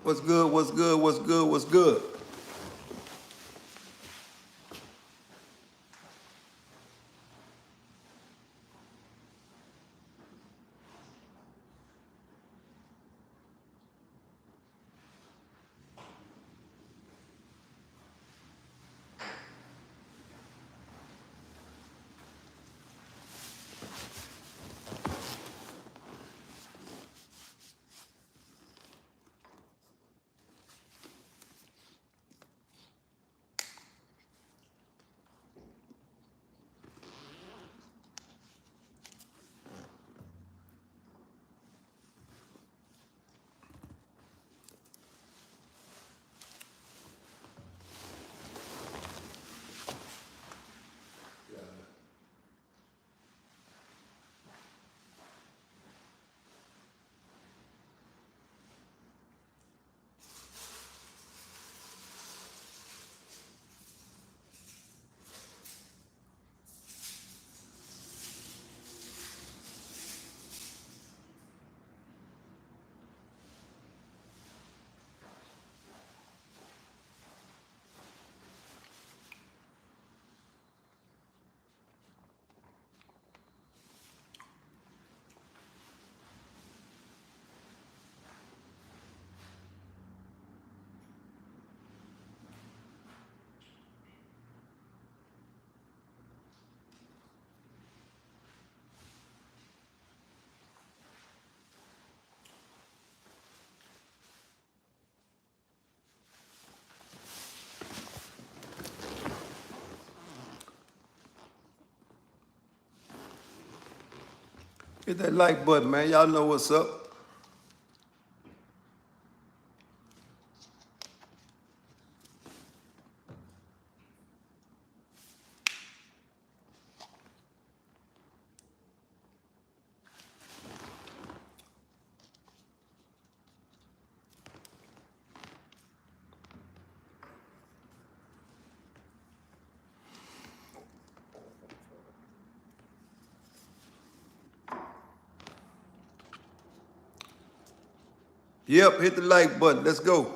What's good? What's good? What's good? What's good? Hit that like button, man. Y'all know what's up. Yep, hit the like button. Let's go.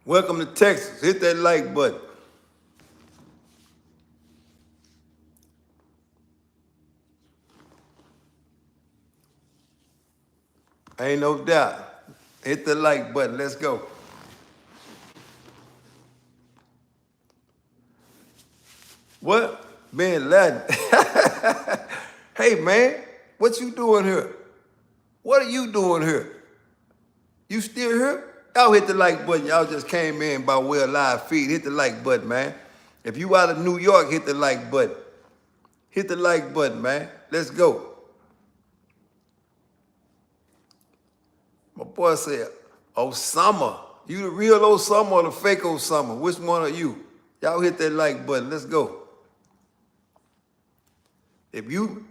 Welcome to Texas. Hit that like button. Ain't no doubt. Hit the like button. Let's go. What? Bin Laden. Hey, man, what you doing here? What are you doing here? You still here? Y'all hit the like button. Y'all just came in by way of live feed. Hit the like button, man. If you out of New York, hit the like button. Hit the like button, man. Let's go. My boy said, Osama. You the real Osama or the fake Osama? Which one are you? Y'all hit that like button. Let's go. If you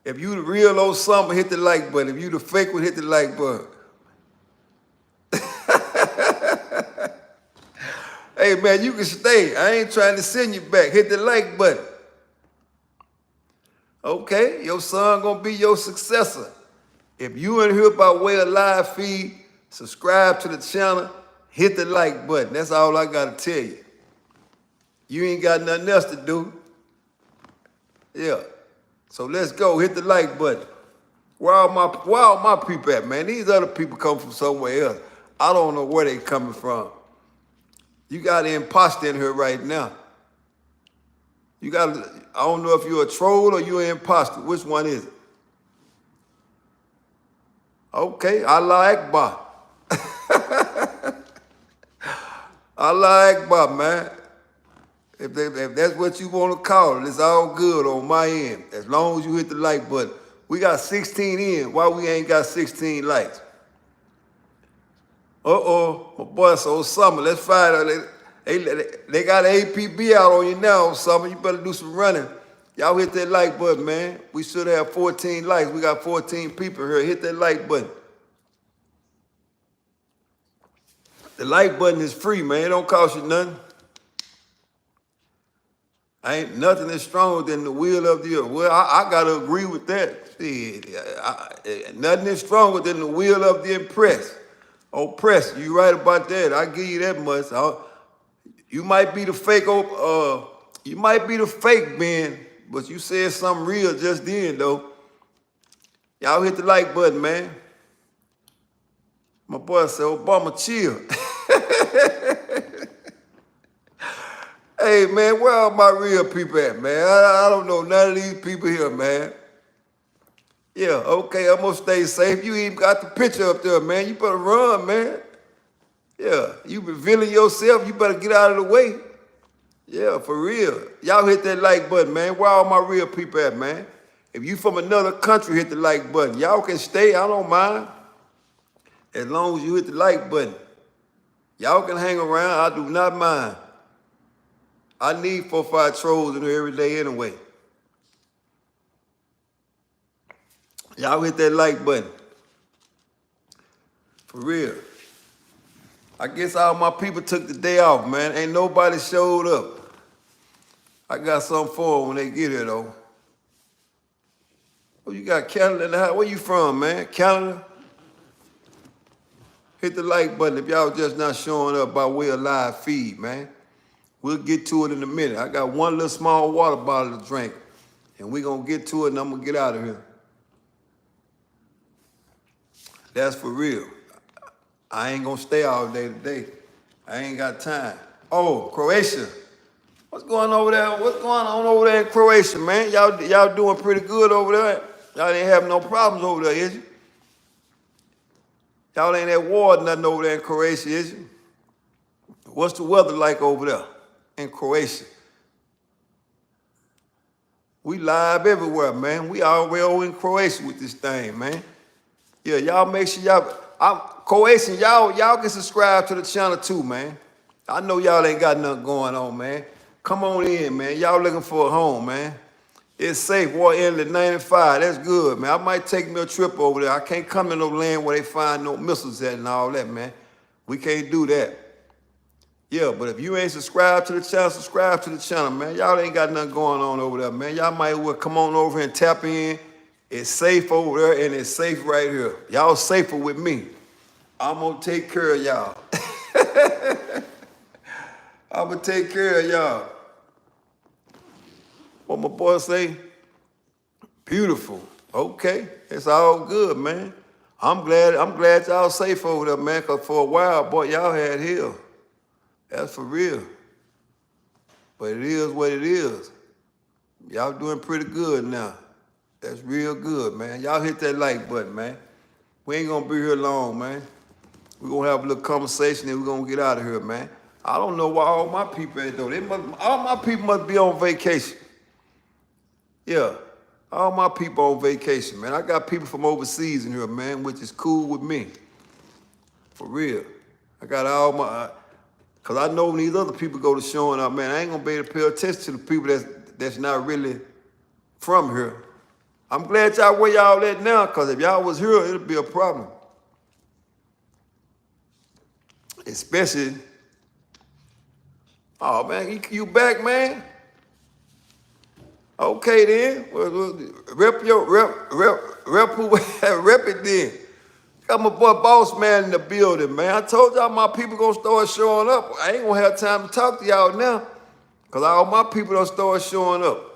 the real Osama, hit the like button. If you the fake one, hit the like button. Hey, man, you can stay. I ain't trying to send you back. Hit the like button. Okay, your son gonna be your successor. If you in here by way of live feed, subscribe to the channel, hit the like button. That's all I gotta tell you. You ain't got nothing else to do. Yeah. So let's go. Hit the like button. Where all my people at, man? These other people come from somewhere else. I don't know where they coming from. You got an imposter in here right now. I don't know if you're a troll or you're an imposter. Which one is it? Okay, Allah Akbar. Allah Akbar, man. If that's what you want to call it, it's all good on my end. As long as you hit the like button. We got 16 in. Why we ain't got 16 likes? My boy, so Summer, let's find out. They got APB out on you now, Summer. You better do some running. Y'all hit that like button, man. We should have 14 likes. We got 14 people here. Hit that like button. The like button is free, man. It don't cost you nothing. Ain't nothing is stronger than the will of the earth. Well, I got to agree with that. Nothing is stronger than the will of the oppressed. You right about that. I give you that much. You might be the fake, Ben, but you said something real just then, though. Y'all hit the like button, man. My boy said, Obama, chill. Hey, man, where are my real people at, man? I don't know none of these people here, man. Yeah, okay, I'm going to stay safe. You even got the picture up there, man. You better run, man. Yeah, you revealing yourself. You better get out of the way. Yeah, for real. Y'all hit that like button, man. Where all my real people at, man? If you from another country, hit the like button. Y'all can stay. I don't mind. As long as you hit the like button. Y'all can hang around. I do not mind. I need 4 or 5 trolls in here every day anyway. Y'all hit that like button. For real. I guess all my people took the day off, man. Ain't nobody showed up. I got something for them when they get here, though. Oh, you got Canada in the house. Where you from, man? Canada? Hit the like button if y'all just not showing up by way of live feed, man. We'll get to it in a minute. I got one little small water bottle to drink, and we're going to get to it, and I'm going to get out of here. That's for real. I ain't going to stay all day today. I ain't got time. Oh, Croatia. What's going on over there? What's going on over there in Croatia, man? Y'all doing pretty good over there. Y'all ain't having no problems over there, is you? Y'all ain't at war or nothing over there in Croatia, is you? What's the weather like over there in Croatia? We live everywhere, man. We all way over in Croatia with this thing, man. Yeah, y'all make sure Croatian, y'all can subscribe to the channel too, man. I know y'all ain't got nothing going on, man. Come on in, man. Y'all looking for a home, man. It's safe. War Inlet 95. That's good, man. I might take me a trip over there. I can't come to no land where they find no missiles at and all that, man. We can't do that. Yeah, but if you ain't subscribed to the channel, subscribe to the channel, man. Y'all ain't got nothing going on over there, man. Y'all might well come on over here and tap in. It's safe over there, and it's safe right here. Y'all safer with me. I'm going to take care of y'all. I'm going to take care of y'all. What my boy say? Beautiful. Okay. It's all good, man. I'm glad y'all safe over there, man, because for a while, boy, y'all had hell. That's for real. But it is what it is. Y'all doing pretty good now. That's real good, man. Y'all hit that like button, man. We ain't gonna be here long, man. We're gonna have a little conversation and we're gonna get out of here, man. I don't know why all my people ain't though. All my people must be on vacation. Yeah, all my people on vacation, man. I got people from overseas in here, man, which is cool with me. For real. I got all my, because I know when these other people go to showing up, man, I ain't gonna be able to pay attention to the people that's not really from here. I'm glad y'all where y'all at now, because if y'all was here, it'd be a problem. Especially, oh man, you back, man? Okay then, well, rep it then. Got my boy Boss Man in the building, man. I told y'all my people gonna start showing up. I ain't gonna have time to talk to y'all now, because all my people done start showing up.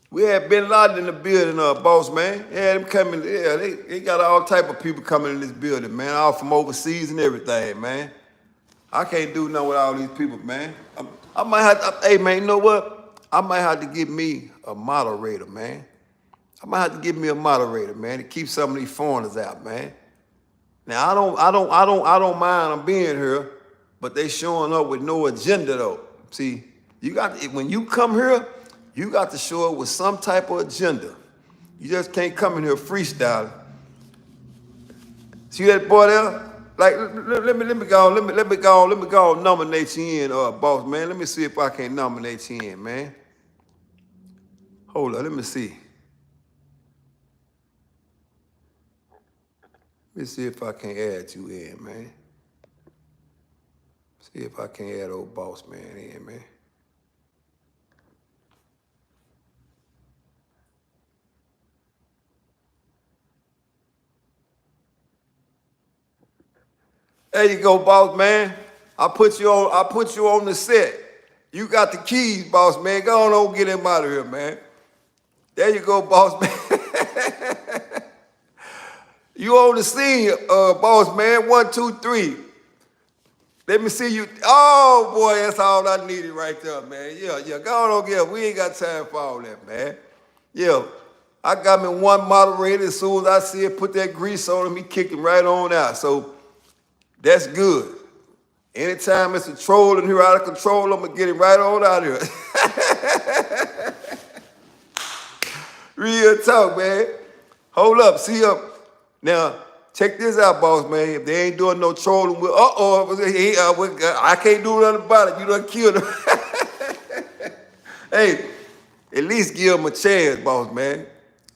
We had Bin Laden in the building, Boss Man. Yeah, them coming, yeah, they got all type of people coming in this building, man, all from overseas and everything, man. I can't do nothing with all these people, man. I might have to, hey, man, you know what? I might have to get me a moderator, man. I might have to get me a moderator, man, to keep some of these foreigners out, man. Now I don't mind them being here, but they showing up with no agenda though. See, when you come here, you got to show up with some type of agenda. You just can't come in here freestyling. See that boy there? Like, let me go nominate you in, Boss Man. Let me see if I can nominate you in, man. Hold on, let me see. Let me see if I can add you in, man. See if I can add old boss man in, man. There you go, boss man. I put you on the set. You got the keys, boss man. Go on, get him out of here, man. There you go, boss man. You on the scene, boss man. 1, 2, 3. Let me see you. Oh boy, that's all I needed right there, man. Yeah. Go on, get. We ain't got time for all that, man. Yeah. I got me one moderator. As soon as I see it, put that grease on him, he kicked him right on out. So that's good. Anytime it's a troll in here out of control, I'm gonna get him right on out of here. Real talk, man. Hold up, see up. Now, check this out, boss man. If they ain't doing no trolling, I can't do nothing about it. You done killed him. Hey, at least give them a chance, boss man.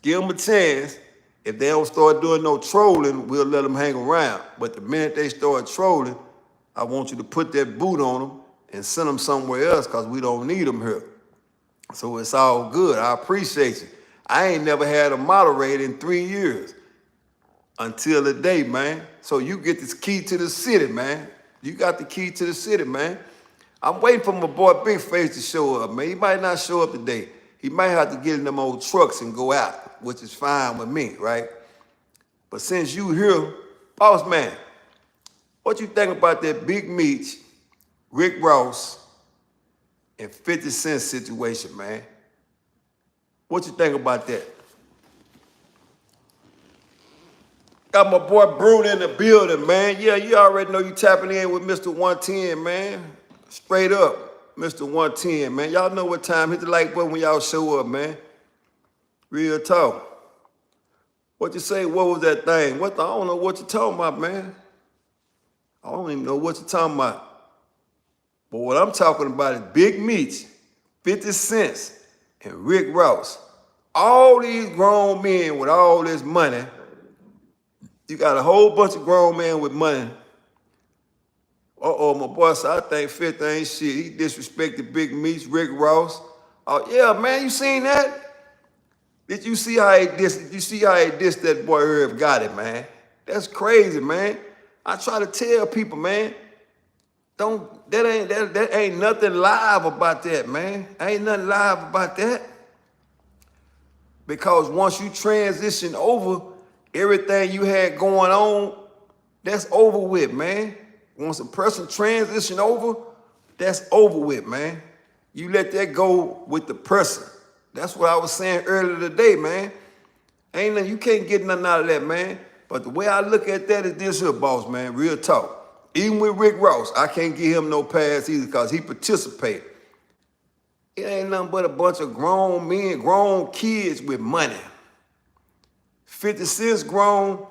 Give them a chance. If they don't start doing no trolling, we'll let them hang around. But the minute they start trolling, I want you to put that boot on them and send them somewhere else because we don't need them here. So it's all good. I appreciate you. I ain't never had a moderator in 3 years until today, man. So you get this key to the city, man. You got the key to the city, man. I'm waiting for my boy Big Face to show up, man. He might not show up today. He might have to get in them old trucks and go out, which is fine with me, right? But since you here, boss man, what you think about that Big Meech, Rick Ross, and 50 Cent situation, man? What you think about that? Got my boy Bruno in the building, man. Yeah, you already know you tapping in with Mr. 110, man. Straight up, Mr. 110, man. Y'all know what time. Hit the like button when y'all show up, man. Real talk. What you say? What was that thing? I don't know what you're talking about, man. I don't even know what you're talking about. But what I'm talking about is Big Meech, 50 Cent, and Rick Ross. All these grown men with all this money. You got a whole bunch of grown men with money. My boy said, I think 50 ain't shit. He disrespected Big Meech, Rick Ross. Oh, yeah, man, you seen that? Did you see how he dissed that boy Herb Got It, man? That's crazy, man. I try to tell people, man, that ain't nothing live about that, man. Ain't nothing live about that. Because once you transition over, everything you had going on, that's over with, man. Once a person transition over, that's over with, man. You let that go with the person. That's what I was saying earlier today, man. Ain't nothing, you can't get nothing out of that, man. But the way I look at that is this here, boss, man, real talk. Even with Rick Ross, I can't give him no pass either because he participated. It ain't nothing but a bunch of grown men, grown kids with money. 50 Cent's grown,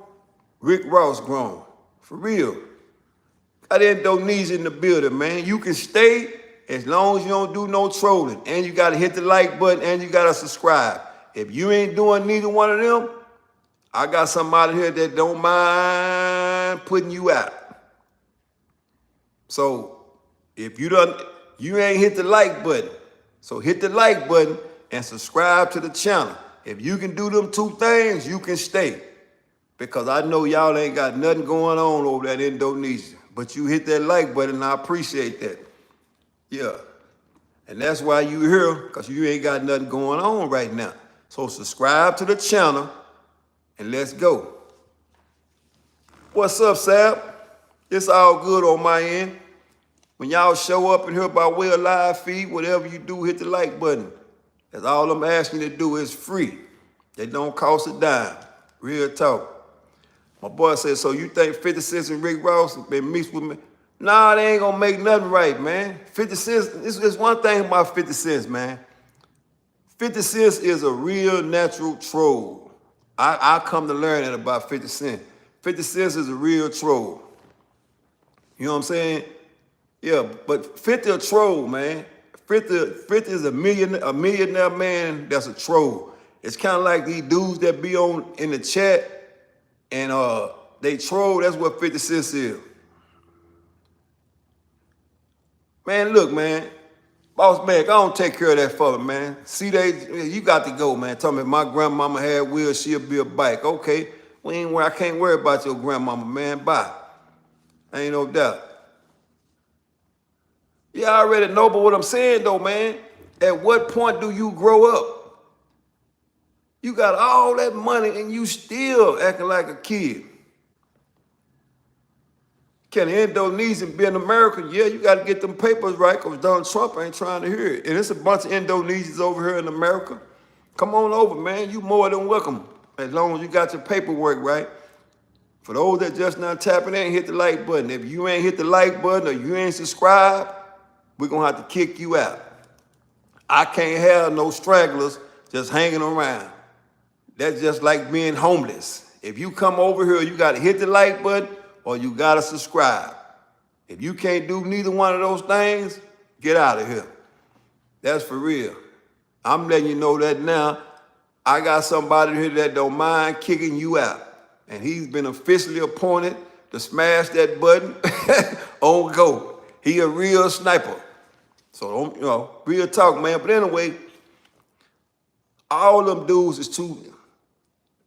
Rick Ross grown. For real. Got Indonesia in the building, man. You can stay as long as you don't do no trolling. And you got to hit the like button and you got to subscribe. If you ain't doing neither one of them, I got somebody here that don't mind putting you out. So if you ain't hit the like button. So hit the like button and subscribe to the channel. If you can do them two things, you can stay. Because I know y'all ain't got nothing going on over there in Indonesia. But you hit that like button and I appreciate that. Yeah. And that's why you here, because you ain't got nothing going on right now. So subscribe to the channel and let's go. What's up, Sab? It's all good on my end. When y'all show up in here by way of live feed, whatever you do, hit the like button. That's all I'm asking you to do. Is free. They don't cost a dime. Real talk. My boy said, so you think 50 Cent and Rick Ross have been mixed with me? Nah, they ain't gonna make nothing right, man. 50 Cent, this is one thing about 50 Cent, man. 50 Cent is a real natural troll. I come to learn that about 50 Cent. 50 Cent is a real troll. You know what I'm saying? Yeah, but 50 a troll, man. 50 is a millionaire man that's a troll. It's kind of like these dudes that be on in the chat and they troll. That's what 50 Cent is. Man, look, man. Boss man, I don't take care of that fella, man. See, you got to go, man. Tell me, my grandmama had wheels, she'll be a bike. Okay, I can't worry about your grandmama, man. Bye. Ain't no doubt. Yeah, I already know, but what I'm saying though, man, at what point do you grow up? You got all that money and you still acting like a kid. Can an Indonesian be an American? Yeah, you got to get them papers right because Donald Trump ain't trying to hear it. And it's a bunch of Indonesians over here in America. Come on over, man. You more than welcome as long as you got your paperwork right. For those that just not tapping in, hit the like button. If you ain't hit the like button or you ain't subscribed, we're going to have to kick you out. I can't have no stragglers just hanging around. That's just like being homeless. If you come over here, you got to hit the like button or you got to subscribe. If you can't do neither one of those things, get out of here. That's for real. I'm letting you know that now. I got somebody here that don't mind kicking you out. And he's been officially appointed to smash that button on go. He a real sniper. So, real talk, man. But anyway, all them dudes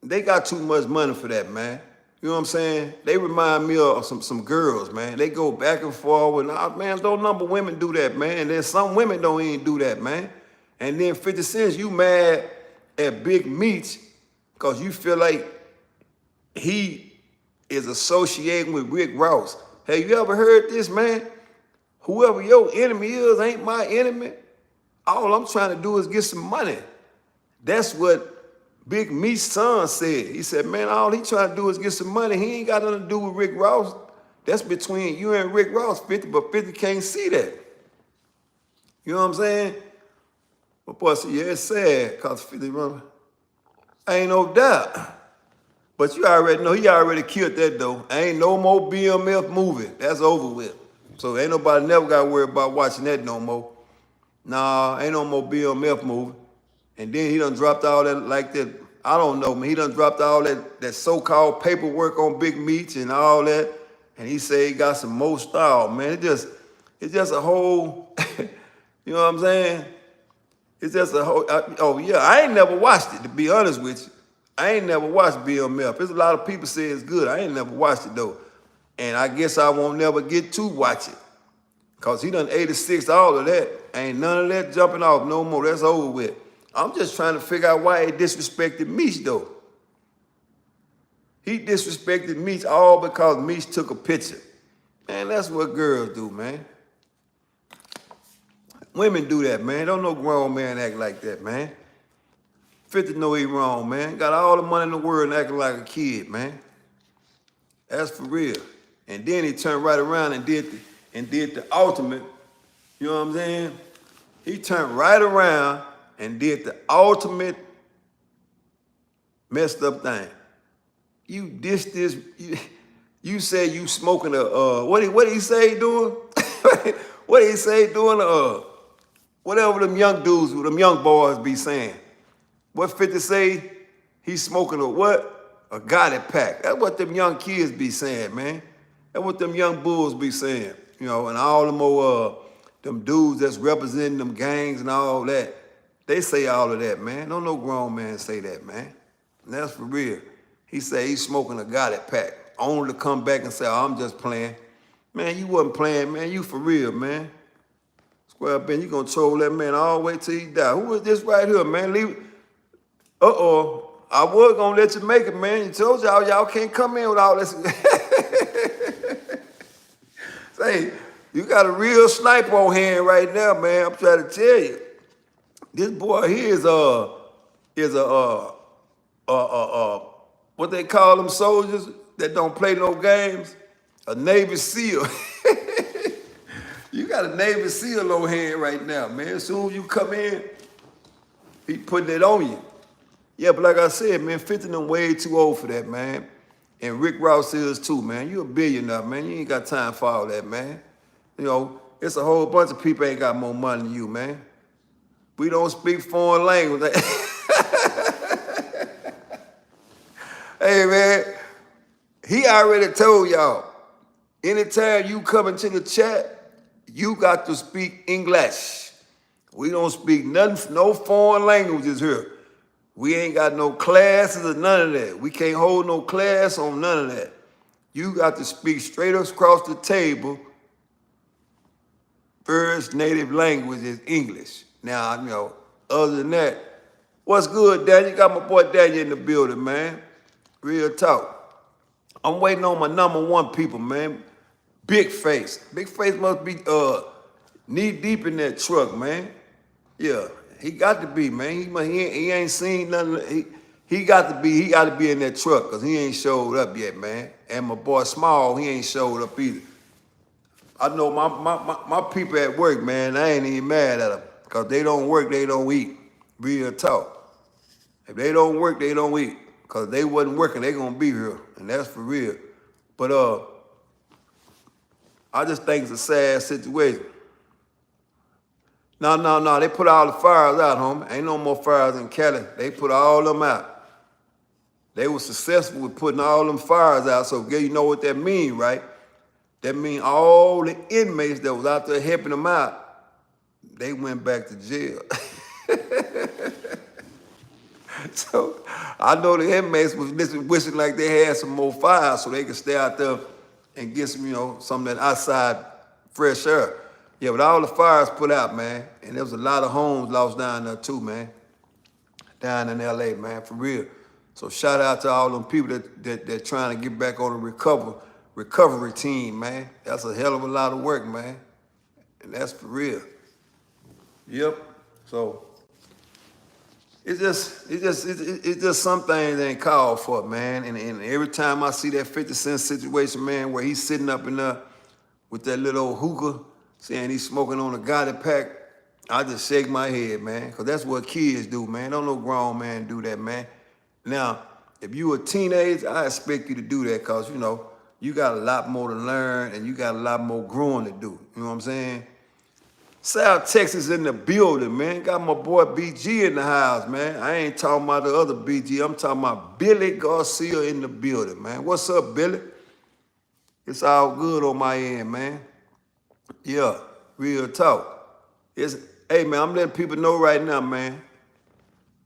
they got too much money for that, man. You know what I'm saying? They remind me of some girls, man. They go back and forth. Man, don't number women do that, man. And then some women don't even do that, man. And then 50 Cent, you mad at Big Meech because you feel like he is associating with Rick Ross. Have you ever heard this, man? Whoever your enemy is ain't my enemy. All I'm trying to do is get some money. That's what Big Meech's son said. He said, man, all he trying to do is get some money. He ain't got nothing to do with Rick Ross. That's between you and Rick Ross, 50, but 50 can't see that. You know what I'm saying? But boy, see, yeah, it's sad because 50 running. Ain't no doubt. But you already know, he already killed that though. Ain't no more BMF movie. That's over with. So ain't nobody never got to worry about watching that no more. Nah, ain't no more BMF movie. And then he done dropped all that, like that, I don't know, man. He done dropped all that so-called paperwork on Big Meech and all that. And he said he got some more style, man. It's just a whole, you know what I'm saying? It's just a whole, I ain't never watched it, to be honest with you. I ain't never watched BMF. There's a lot of people say it's good. I ain't never watched it, though. And I guess I won't never get to watch it. Because he done 86 all of that. Ain't none of that jumping off no more. That's over with. I'm just trying to figure out why he disrespected Meech, though. He disrespected Meech all because Meech took a picture. Man, that's what girls do, man. Women do that, man. Don't no grown man act like that, man. 50 know he wrong, man. Got all the money in the world and acting like a kid, man. That's for real. And then he turned right around and did the ultimate, you know what I'm saying? He turned right around and did the ultimate messed up thing. You dissed this, you say you smoking what did he say he doing? What did he say he doing? Whatever them young dudes, them young boys be saying. What 50 say? He's smoking a what? A got it pack. That's what them young kids be saying, man. That's what them young bulls be saying. You know, and all them old, them dudes that's representing them gangs and all that. They say all of that, man. Don't no grown man say that, man. And that's for real. He say he's smoking a got it pack. Only to come back and say, oh, I'm just playing. Man, you wasn't playing, man. You for real, man. Square up in, you gonna troll that man all the way till he die. Who is this right here, man? Leave it. I was gonna let you make it, man. You told y'all can't come in with all this. Say, you got a real sniper on hand right now, man. I'm trying to tell you. This boy here is what they call them soldiers that don't play no games? A Navy SEAL. You got a Navy SEAL on hand right now, man. As soon as you come in, he putting it on you. Yeah, but like I said, man, 50 them way too old for that, man. And Rick Ross is too, man. You a billionaire, man. You ain't got time for all that, man. You know, it's a whole bunch of people ain't got more money than you, man. We don't speak foreign language. Hey, man, he already told y'all, anytime you come into the chat, you got to speak English. We don't speak nothing, no foreign languages here. We ain't got no classes or none of that. We can't hold no class on none of that. You got to speak straight across the table. First native language is English. Now, you know, other than that, what's good, Daniel? You got my boy Daniel in the building, man. Real talk. I'm waiting on my #1 people, man. Big Face. Big Face must be knee deep in that truck, man. Yeah, he got to be, man. He ain't seen nothing. He got to be in that truck because he ain't showed up yet, man. And my boy Small, he ain't showed up either. I know my people at work, man, I ain't even mad at them because they don't work, they don't eat. Real talk. If they don't work, they don't eat because they wasn't working, they going to be here, and that's for real. But I just think it's a sad situation. No, they put all the fires out, homie. Ain't no more fires in Cali. They put all them out. They were successful with putting all them fires out, so you know what that mean, right? That mean all the inmates that was out there helping them out, they went back to jail. So I know the inmates was wishing like they had some more fire so they could stay out there and get some, you know, some of that outside fresh air. Yeah, but all the fires put out, man, and there was a lot of homes lost down there too, man. Down in LA, man, for real. So shout out to all them people that trying to get back on the recovery team, man. That's a hell of a lot of work, man. And that's for real. Yep. So it's just some things ain't called for, man. And every time I see that 50 Cent situation, man, where he's sitting up in there with that little old hookah, saying he's smoking on a Gotti pack, I just shake my head, man, because that's what kids do, man. Don't no grown man do that, man. Now, if you a teenager, I expect you to do that because, you know, you got a lot more to learn and you got a lot more growing to do. You know what I'm saying? South Texas in the building, man. Got my boy BG in the house, man. I ain't talking about the other BG. I'm talking about Billy Garcia in the building, man. What's up, Billy? It's all good on my end, man. Yeah, real talk. Hey, man, I'm letting people know right now, man.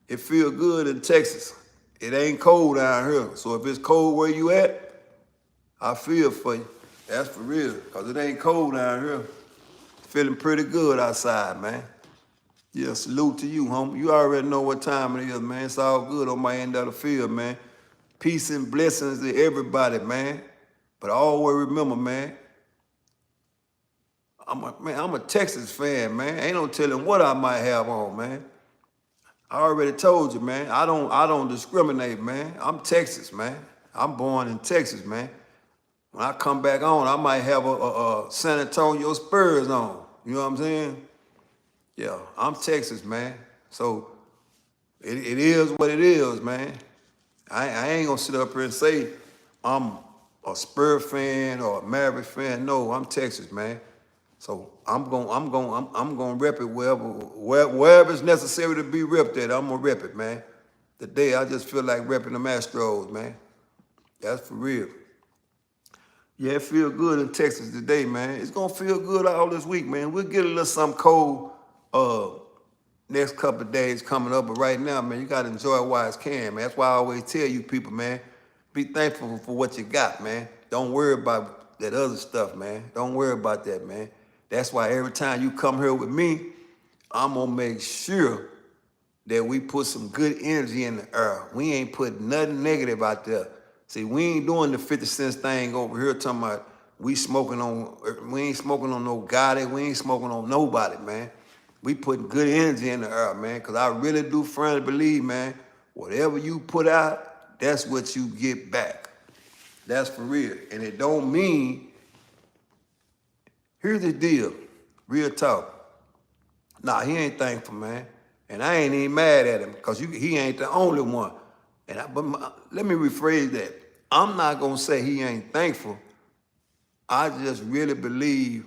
It feel good in Texas. It ain't cold down here. So if it's cold where you at, I feel for you. That's for real, because it ain't cold down here. Feeling pretty good outside, man. Yeah, salute to you, homie. You already know what time it is, man. It's all good on my end of the field, man. Peace and blessings to everybody, man. But always remember, man, I'm a Texas fan, man. Ain't no telling what I might have on, man. I already told you, man. I don't discriminate, man. I'm Texas, man. I'm born in Texas, man. When I come back on, I might have a San Antonio Spurs on. You know what I'm saying? Yeah, I'm Texas, man. So it is what it is, man. I ain't gonna sit up here and say I'm a Spurs fan or a Maverick fan. No, I'm Texas, man. So I'm gonna rep it wherever it's necessary to be repped at. I'm gonna rep it, man. Today I just feel like repping the Astros, man. That's for real. Yeah, it feel good in Texas today, man. It's gonna feel good all this week, man. We'll get a little something cold next couple of days coming up, but right now, man, you gotta enjoy it while it's can, man. That's why I always tell you people, man, be thankful for what you got, man. Don't worry about that other stuff, man. Don't worry about that, man. That's why every time you come here with me, I'm gonna make sure that we put some good energy in the air. We ain't put nothing negative out there. See, we ain't doing the 50 cents thing over here talking about we ain't smoking on no Gotti, we ain't smoking on nobody, man. We putting good energy in the air, man, because I really do firmly believe, man, whatever you put out, that's what you get back. That's for real. And it don't mean, here's the deal, real talk. Nah, he ain't thankful, man. And I ain't even mad at him because he ain't the only one. But let me rephrase that. I'm not going to say he ain't thankful. I just really believe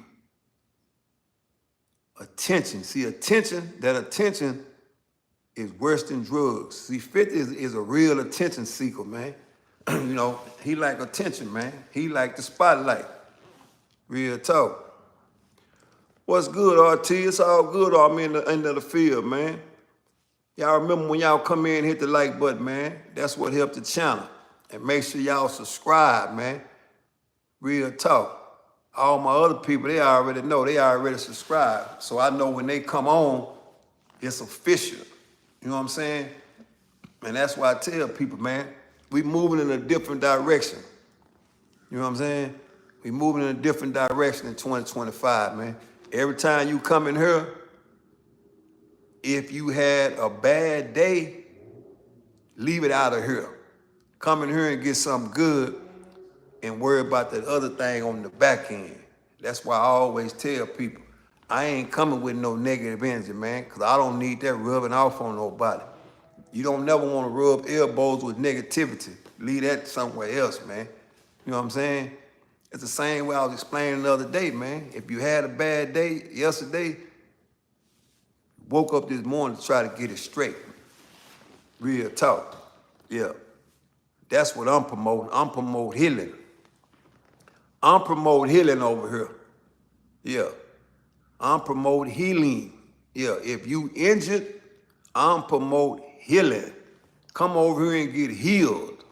Attention. See, that attention is worse than drugs. See, 50 is a real attention seeker, man. You know, he like attention, man. He like the spotlight. Real talk. What's good, RT? It's all good, all me in the end of the field, man. Y'all remember when y'all come in and hit the like button, man? That's what helped the channel. And make sure y'all subscribe, man. Real talk. All my other people, they already know. They already subscribe. So I know when they come on, it's official. You know what I'm saying? And that's why I tell people, man, we moving in a different direction. You know what I'm saying? We moving in a different direction in 2025, man. Every time you come in here, if you had a bad day, leave it out of here. Come in here and get something good and worry about that other thing on the back end. That's why I always tell people, I ain't coming with no negative energy, man, because I don't need that rubbing off on nobody. You don't never want to rub elbows with negativity. Leave that somewhere else, man. You know what I'm saying? It's the same way I was explaining the other day, man. If you had a bad day yesterday, woke up this morning to try to get it straight. Real talk. Yeah. That's what I'm promoting. I'm promoting healing. I'm promoting healing over here. Yeah. I'm promoting healing. Yeah. If you injured, I'm promoting healing. Come over here and get healed.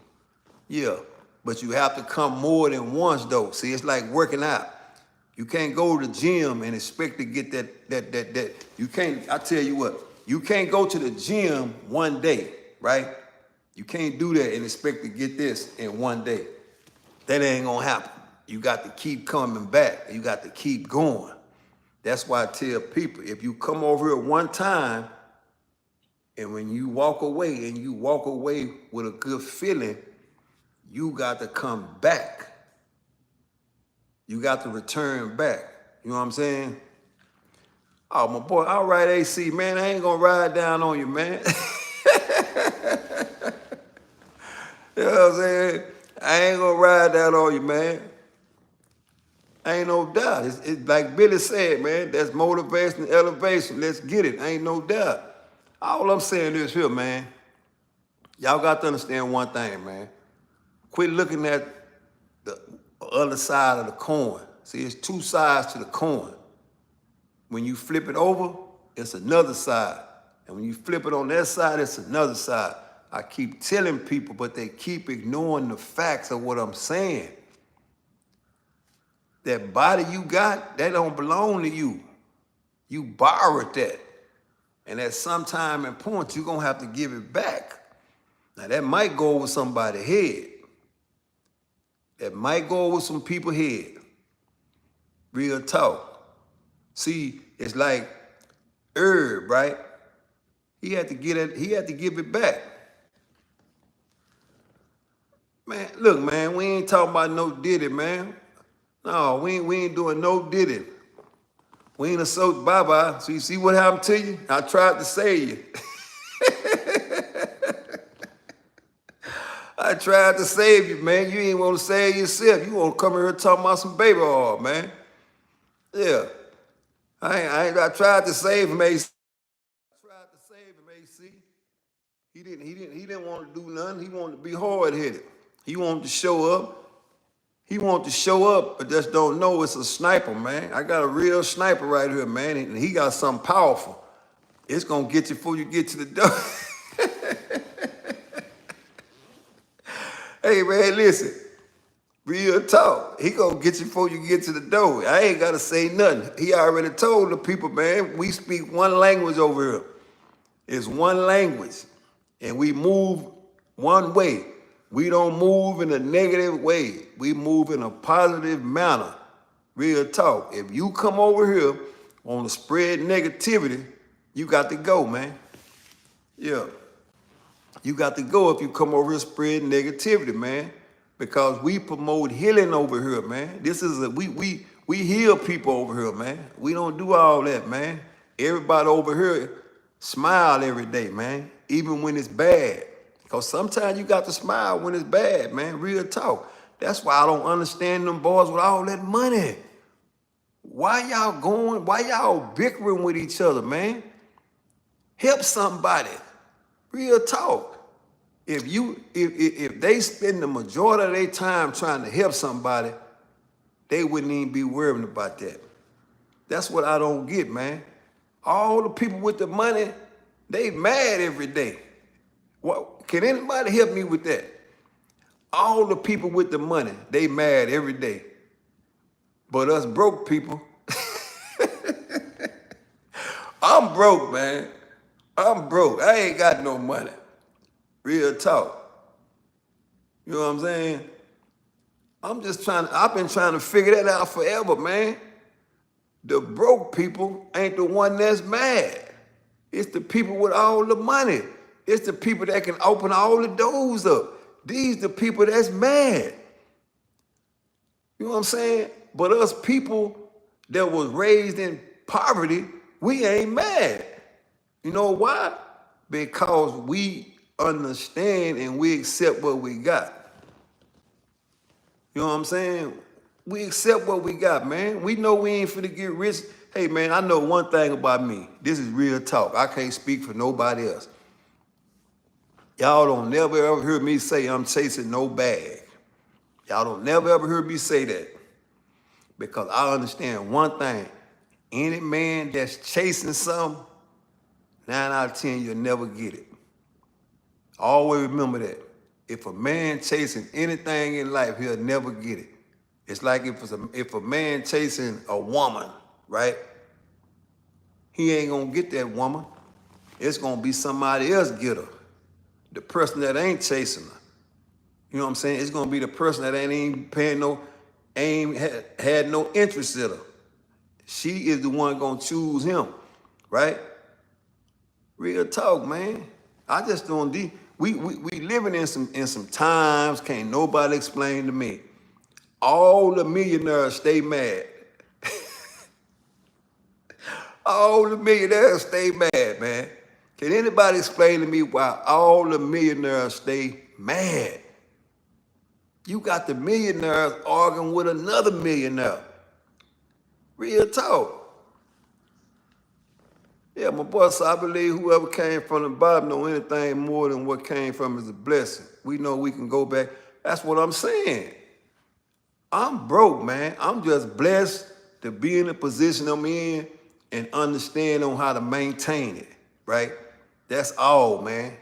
Yeah. But you have to come more than once, though. See, it's like working out. You can't go to the gym and expect to get that. You can't, I tell you what, you can't go to the gym one day, right? You can't do that and expect to get this in one day. That ain't gonna happen. You got to keep coming back. You got to keep going. That's why I tell people, if you come over here one time, and when you walk away and you walk away with a good feeling, you got to come back. You got to return back. You know what I'm saying? Oh, my boy, all right, AC, man, I ain't gonna ride down on you, man. You know what I'm saying? I ain't gonna ride down on you, man. Ain't no doubt. It's like Billy said, man, that's motivation and elevation. Let's get it. Ain't no doubt. All I'm saying is here, man, y'all got to understand one thing, man. Quit looking at the other side of the coin. See, it's two sides to the coin. When you flip it over, it's another side. And when you flip it on that side, it's another side. I keep telling people, but they keep ignoring the facts of what I'm saying. That body you got, that don't belong to you. You borrowed that. And at some time and point, you're going to have to give it back. Now, that might go over somebody's head. That might go over some people's head. Real talk. See, it's like Herb, right? He had to give it back. Man, look, man, we ain't talking about no Diddy, man. No, we ain't doing no Diddy. We ain't associated, bye-bye. So you see what happened to you? I tried to save you. I tried to save you, man. You ain't want to save yourself. You want to come here talking about some baby oil, man. Yeah. I tried to save him, AC. He didn't want to do nothing. He wanted to be hard-headed. He wanted to show up. He wanted to show up, but just don't know it's a sniper, man. I got a real sniper right here, man, and he got something powerful. It's going to get you before you get to the door. Hey, man, listen. Real talk. He going to get you before you get to the door. I ain't got to say nothing. He already told the people, man, we speak one language over here. It's one language, and we move one way. We don't move in a negative way. We move in a positive manner. Real talk. If you come over here on to spread negativity, you got to go, man. Yeah. You got to go if you come over here spreading negativity, man. Because we promote healing over here, man. This is we heal people over here, man. We don't do all that, man. Everybody over here smile every day, man. Even when it's bad. Because sometimes you got to smile when it's bad, man. Real talk. That's why I don't understand them boys with all that money. Why y'all bickering with each other, man? Help somebody. Real talk. If they spend the majority of their time trying to help somebody, they wouldn't even be worrying about that. That's what I don't get, man. All the people with the money, they mad every day. What, can anybody help me with that? All the people with the money, they mad every day. But us broke people, I'm broke, man. I'm broke. I ain't got no money. Real talk. You know what I'm saying? I've been trying to figure that out forever, man. The broke people ain't the one that's mad. It's the people with all the money. It's the people that can open all the doors up. These the people that's mad. You know what I'm saying? But us people that was raised in poverty, we ain't mad. You know why? Because we understand and we accept what we got. You know what I'm saying? We accept what we got, man. We know we ain't finna get rich. Hey, man, I know one thing about me. This is real talk. I can't speak for nobody else. Y'all don't never ever hear me say I'm chasing no bag. Y'all don't never ever hear me say that. Because I understand one thing. Any man that's chasing something, 9 out of 10, you'll never get it. Always remember that. If a man chasing anything in life, he'll never get it. It's like if a man chasing a woman, right? He ain't gonna get that woman. It's gonna be somebody else get her. The person that ain't chasing her. You know what I'm saying? It's gonna be the person that ain't paying had no interest in her. She is the one gonna choose him, right? Real talk, man. I just don't. We living in some times can't nobody explain to me. All the millionaires stay mad. All the millionaires stay mad, man. Can anybody explain to me why all the millionaires stay mad? You got the millionaires arguing with another millionaire. Real talk. Yeah, my boy, so I believe whoever came from the bottom know anything more than what came from is a blessing. We know we can go back. That's what I'm saying. I'm broke, man. I'm just blessed to be in the position I'm in and understand on how to maintain it, right? That's all, man.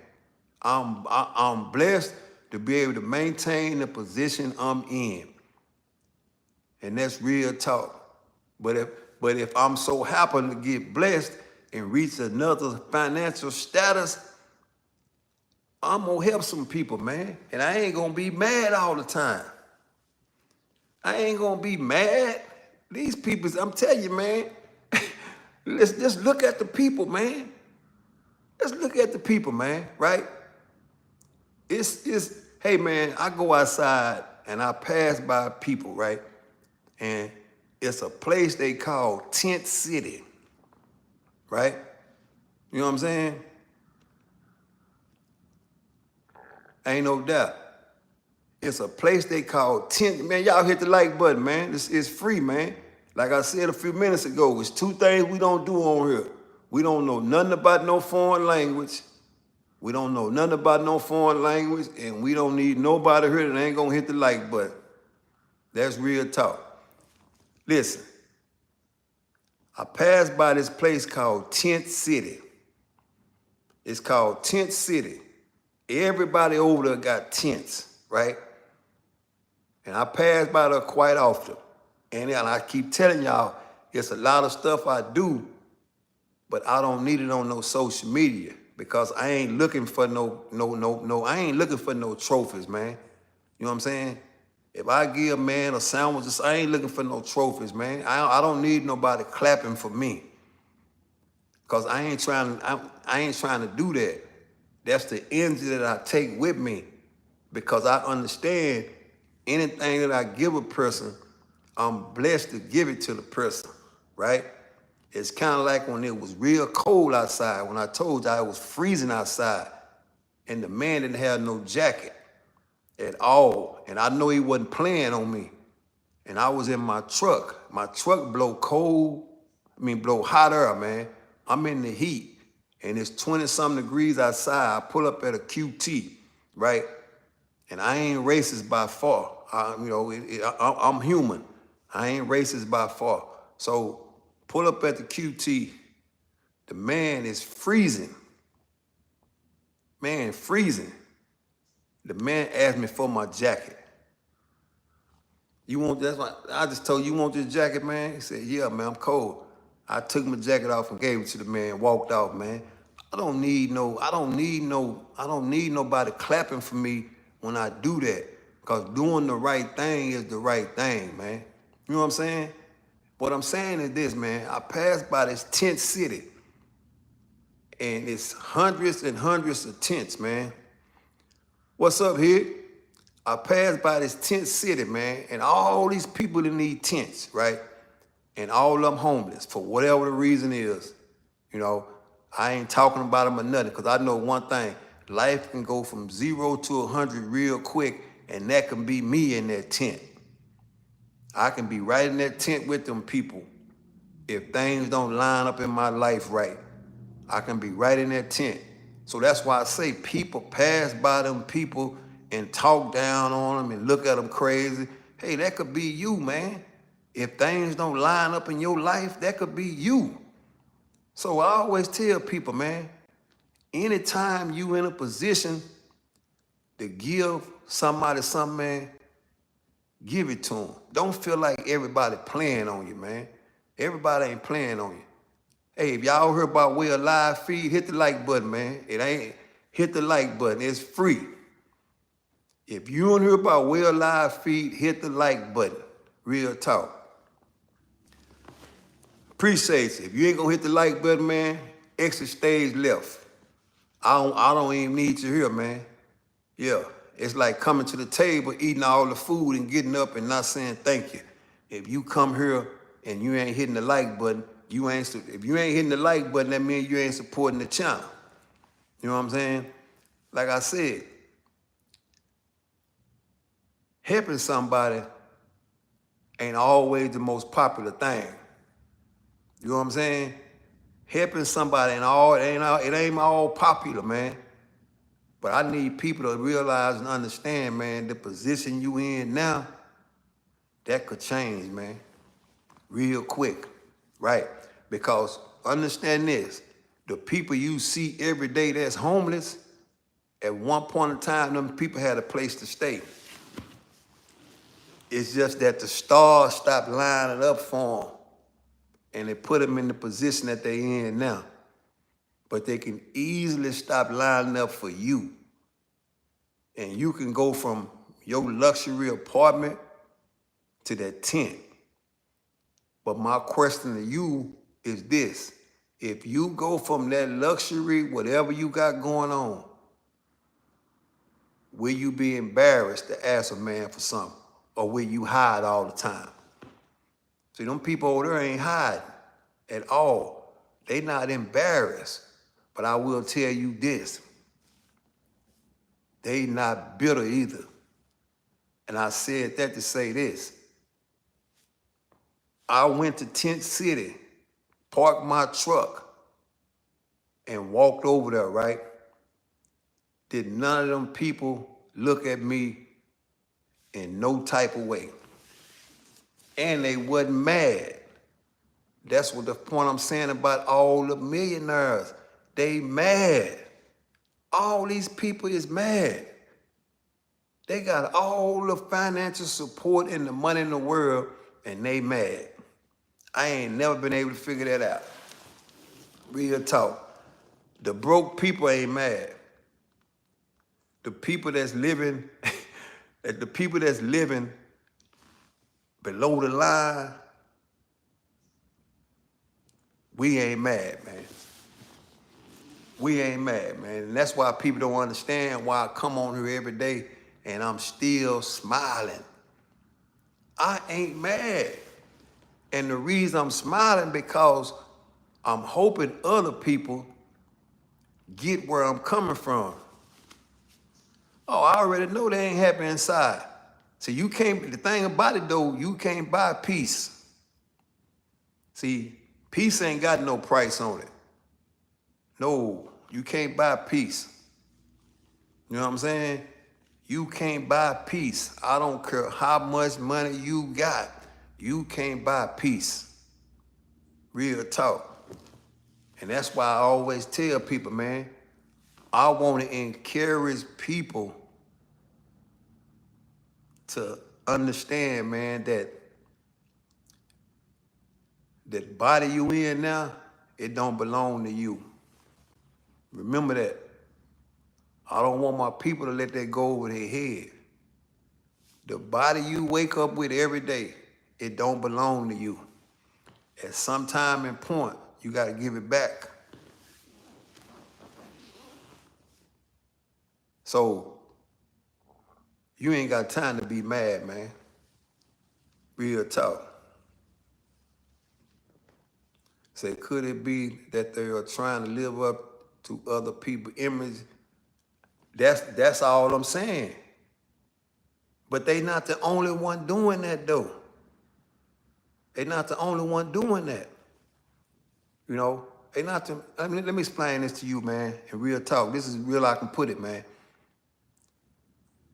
I'm blessed to be able to maintain the position I'm in. And that's real talk. But if I'm so happen to get blessed and reach another financial status, I'm gonna help some people, man. And I ain't gonna be mad all the time. I ain't gonna be mad. These people, I'm telling you, man, let's just look at the people, man. Let's look at the people, man, right? Hey, man, I go outside and I pass by people, right? And it's a place they call Tent City, right? You know what I'm saying? Ain't no doubt. It's a place they call Tent. Man, y'all hit the like button, man. It's free, man. Like I said a few minutes ago, it's two things we don't do on here. We don't know nothing about no foreign language. We don't know nothing about no foreign language, and we don't need nobody here that ain't gonna hit the like button. That's real talk. Listen, I passed by this place called Tent City. It's called Tent City. Everybody over there got tents, right? And I pass by there quite often. And I keep telling y'all, it's a lot of stuff I do, but I don't need it on no social media because I ain't looking for I ain't looking for no trophies, man. You know what I'm saying? If I give a man a sandwich, I ain't looking for no trophies, man. I don't need nobody clapping for me. Cause I ain't trying to do that. That's the energy that I take with me. Because I understand anything that I give a person, I'm blessed to give it to the person, right? It's kind of like when it was real cold outside, when I told you it was freezing outside, and the man didn't have no jacket at all. And I know he wasn't playing on me. And I was in my truck my truck blow cold, blow hot air, man. I'm in the heat, and it's 20-something degrees outside. I pull up at a QT, right? And I ain't racist by far. I'm human. I ain't racist by far. So pull up at the QT. The man is freezing. Man, freezing. The man asked me for my jacket. That's why I just told you want this jacket, man? He said, yeah, man, I'm cold. I took my jacket off and gave it to the man, walked off, man. I don't need nobody clapping for me when I do that. Because doing the right thing is the right thing, man. You know what I'm saying? What I'm saying is this, man. I passed by this tent city, and it's hundreds and hundreds of tents, man. What's up here? I passed by this tent city, man, and all these people that need tents, right? And all of them homeless for whatever the reason is. I ain't talking about them or nothing, because I know one thing. Life can go from 0 to 100 real quick, and that can be me in that tent. I can be right in that tent with them people. If things don't line up in my life right, I can be right in that tent. So that's why I say people pass by them people and talk down on them and look at them crazy. Hey, that could be you, man. If things don't line up in your life, that could be you. So I always tell people, man, anytime you in a position to give somebody something, man, give it to them. Don't feel like everybody playing on you, man. Everybody ain't playing on you. Hey, if y'all heard about Way of Live feed, hit the like button, man. Hit the like button. It's free. If you don't hear about Way of Live feed, hit the like button. Real talk. Appreciate you. If you ain't gonna hit the like button, man, exit stage left. I don't even need you here, man. Yeah, it's like coming to the table, eating all the food and getting up and not saying thank you. If you come here and you ain't hitting the like button, if you ain't hitting the like button, that means you ain't supporting the channel. You know what I'm saying? Like I said, helping somebody ain't always the most popular thing. You know what I'm saying? Helping somebody it ain't all popular, man. But I need people to realize and understand, man, the position you in now, that could change, man, real quick, right? Because understand this, the people you see every day that's homeless, at one point in time, them people had a place to stay. It's just that the stars stopped lining up for them, and they put them in the position that they in now. But they can easily stop lining up for you. And you can go from your luxury apartment to that tent. But my question to you is this. If you go from that luxury, whatever you got going on, will you be embarrassed to ask a man for something? Or will you hide all the time? See, them people over there ain't hiding at all. They not embarrassed. But I will tell you this. They not bitter either. And I said that to say this. I went to Tent City, parked my truck, and walked over there, right? Did none of them people look at me in no type of way? And they wasn't mad. That's what the point I'm saying about all the millionaires. They mad. All these people is mad. They got all the financial support and the money in the world, and they mad. I ain't never been able to figure that out. Real talk. The broke people ain't mad. The people that's living, below the line, we ain't mad, man. We ain't mad, man. And that's why people don't understand why I come on here every day and I'm still smiling. I ain't mad. And the reason I'm smiling because I'm hoping other people get where I'm coming from. Oh, I already know they ain't happy inside. So the thing about it though, you can't buy peace. See, peace ain't got no price on it. No, you can't buy peace. You know what I'm saying? You can't buy peace. I don't care how much money you got. You can't buy peace. Real talk. And that's why I always tell people, man, I want to encourage people to understand, man, that body you in now, it don't belong to you. Remember that. I don't want my people to let that go over their head. The body you wake up with every day, it don't belong to you. At some time and point, you got to give it back. So, you ain't got time to be mad, man. Real talk. Say, could it be that they are trying to live up to other people's image? That's all I'm saying. But they not the only one doing that, though. They not the only one doing that. You know, they not the, let me explain this to you, man, in real talk. This is real I can put it, man.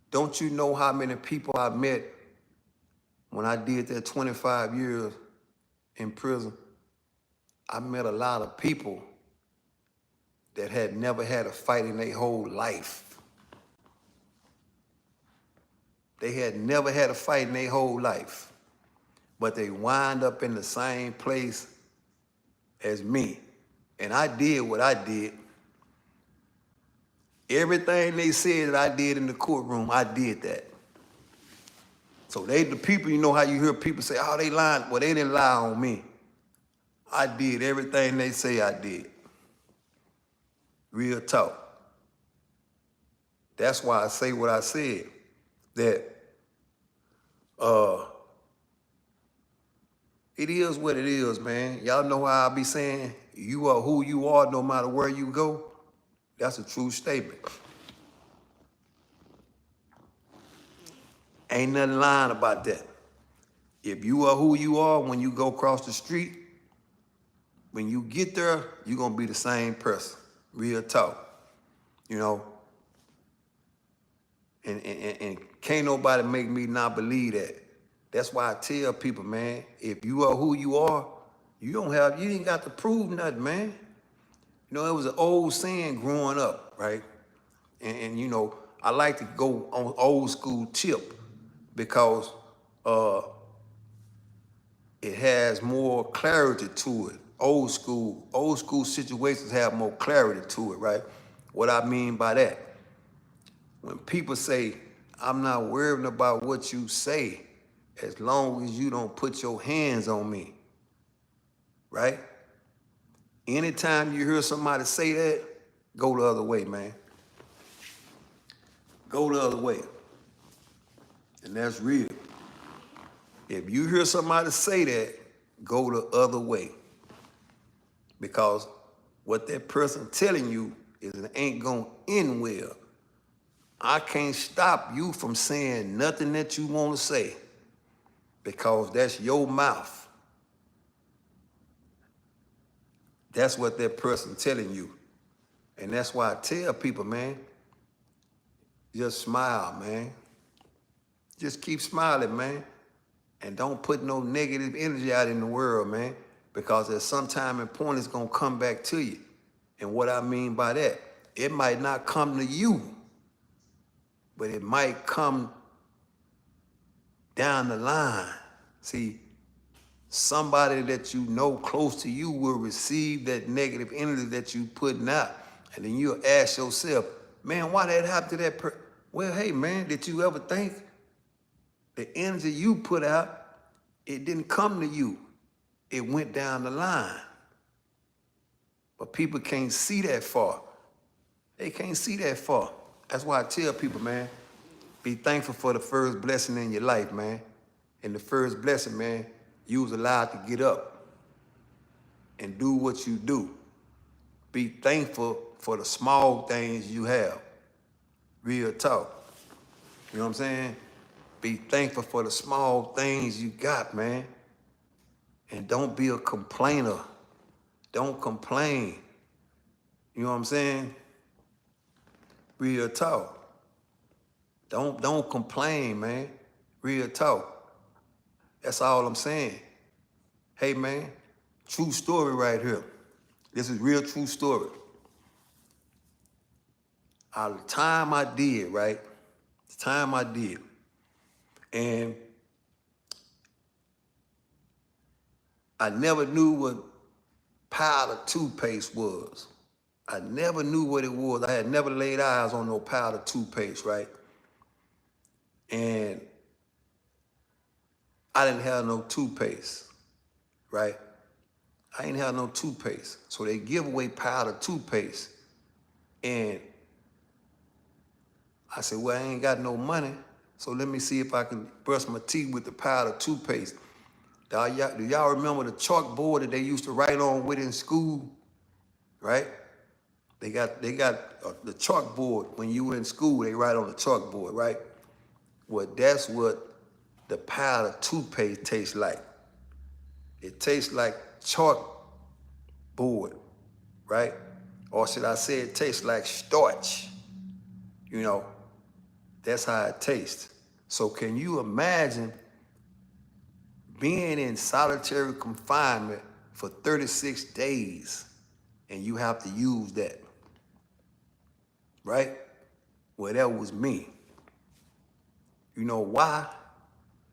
Don't you know how many people I met when I did that 25 years in prison? I met a lot of people that had never had a fight in their whole life. They had never had a fight in their whole life, but they wind up in the same place as me. And I did what I did. Everything they said that I did in the courtroom, I did that. So they, the people, you know how you hear people say, oh, they lying. Well, they didn't lie on me. I did everything they say I did. Real talk. That's why I say what I said. That it is what it is, man. Y'all know how I be saying, you are who you are no matter where you go. That's a true statement. Ain't nothing lying about that. If you are who you are when you go across the street, when you get there, you're going to be the same person. Real talk. You know? And can't nobody make me not believe that. That's why I tell people, man, if you are who you are, you ain't got to prove nothing, man. You know, it was an old saying growing up, right? And you know, I like to go on old school tip because it has more clarity to it. Old school situations have more clarity to it, right? What I mean by that, when people say, I'm not worried about what you say as long as you don't put your hands on me, right? Anytime you hear somebody say that, go the other way, man. Go the other way. And that's real. If you hear somebody say that, go the other way. Because what that person telling you is it ain't gonna end well. I can't stop you from saying nothing that you want to say because that's your mouth. That's what that person telling you. And that's why I tell people, man, just smile, man. Just keep smiling, man. And don't put no negative energy out in the world, man, because at some time and point it's going to come back to you. And what I mean by that, it might not come to you, but it might come down the line. See, somebody that you know close to you will receive that negative energy that you putting out. And then you'll ask yourself, man, why that happened to that person? Well, hey, man, did you ever think the energy you put out, it didn't come to you. It went down the line. But people can't see that far. They can't see that far. That's why I tell people, man, be thankful for the first blessing in your life, man. And the first blessing, man, you was allowed to get up and do what you do. Be thankful for the small things you have. Real talk. You know what I'm saying? Be thankful for the small things you got, man. And don't be a complainer. Don't complain. You know what I'm saying? Real talk. Don't complain, man. Real talk. That's all I'm saying. Hey, man, true story right here. This is real true story. The time I did, right? The time I did. And I never knew what powder toothpaste was. I never knew what it was. I had never laid eyes on no powder toothpaste, right? And I didn't have no toothpaste, right? I ain't have no toothpaste. So they give away powder toothpaste. And I said, well, I ain't got no money, so let me see if I can brush my teeth with the powder toothpaste. Do y'all remember the chalkboard that they used to write on with in school, right? They got the chalkboard when you were in school, they write on the chalkboard, right? Well, that's what the powder toothpaste tastes like. It tastes like chalkboard, right? Or should I say it tastes like starch, you know? That's how it tastes. So can you imagine being in solitary confinement for 36 days and you have to use that, right? Well, that was me. You know why?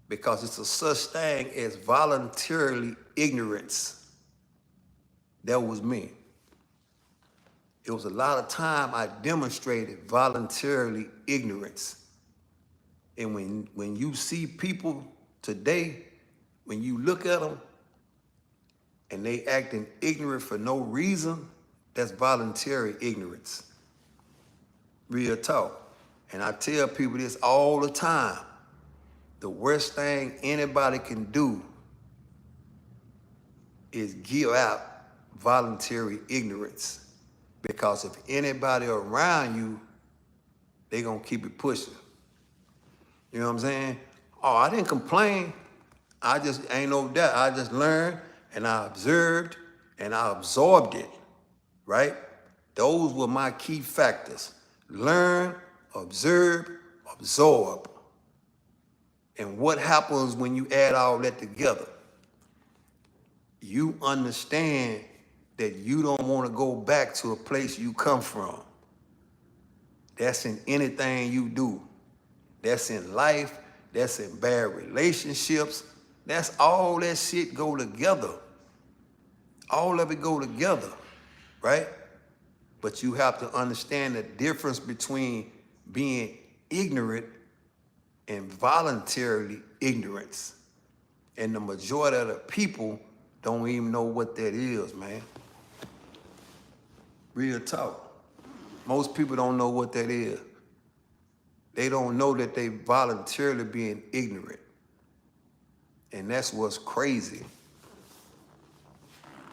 Because it's a such thing as voluntarily ignorance. That was me. It was a lot of time I demonstrated voluntarily ignorance. And when you see people today, when you look at them and they acting ignorant for no reason, that's voluntary ignorance. Real talk. And I tell people this all the time. The worst thing anybody can do is give out voluntary ignorance. Because if anybody around you, they gonna keep it pushing. You know what I'm saying? Oh, I didn't complain. I just ain't no doubt. I just learned and I observed and I absorbed it, right? Those were my key factors. Learn, observe, absorb. And what happens when you add all that together? You understand that you don't want to go back to a place you come from. That's in anything you do. That's in life. That's in bad relationships. That's all that shit go together. All of it go together, right? But you have to understand the difference between being ignorant and voluntarily ignorance. And the majority of the people don't even know what that is, man. Real talk. Most people don't know what that is. They don't know that they voluntarily being ignorant. And that's what's crazy.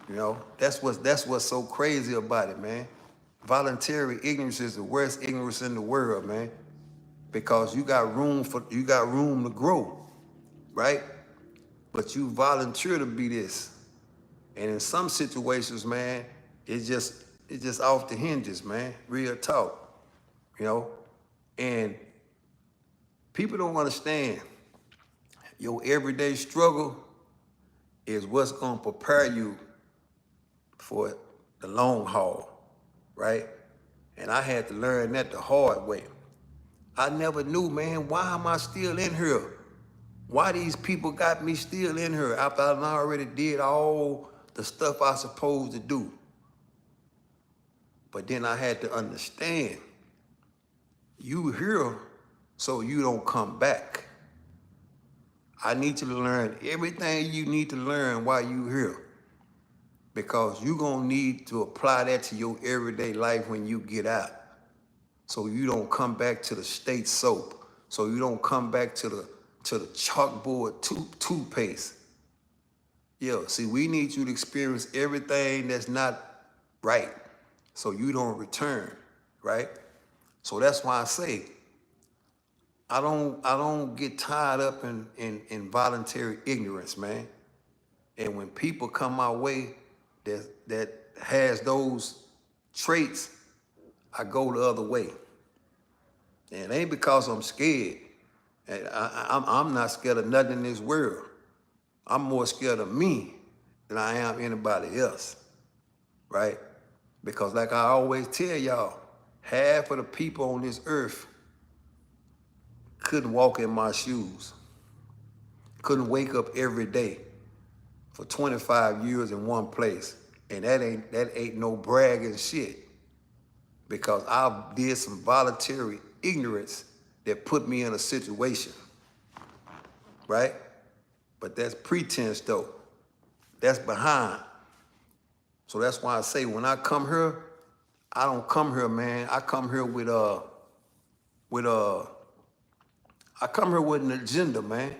You know, that's what's so crazy about it, man. Voluntary ignorance is the worst ignorance in the world, man. Because you got room to grow, right? But you volunteer to be this. And in some situations, man, it's just off the hinges, man. Real talk. You know? And people don't understand. Your everyday struggle is what's gonna prepare you for the long haul, right? And I had to learn that the hard way. I never knew, man, why am I still in here? Why these people got me still in here after I already did all the stuff I supposed to do? But then I had to understand, you here so you don't come back. I need you to learn everything you need to learn while you here. Because you're gonna need to apply that to your everyday life when you get out. So you don't come back to the state soap. So you don't come back to the chalkboard toothpaste. Yeah, see, we need you to experience everything that's not right so you don't return, right? So that's why I say, I don't get tied up in voluntary ignorance, man. And when people come my way that has those traits, I go the other way. And it ain't because I'm scared. And I'm not scared of nothing in this world. I'm more scared of me than I am anybody else, right? Because like I always tell y'all, half of the people on this earth couldn't walk in my shoes, couldn't wake up every day for 25 years in one place. And that ain't no bragging shit, because I did some voluntary ignorance that put me in a situation, right? But that's pretense though. That's behind. So that's why I say when I come here, I don't come here, man. I come here with an agenda, man.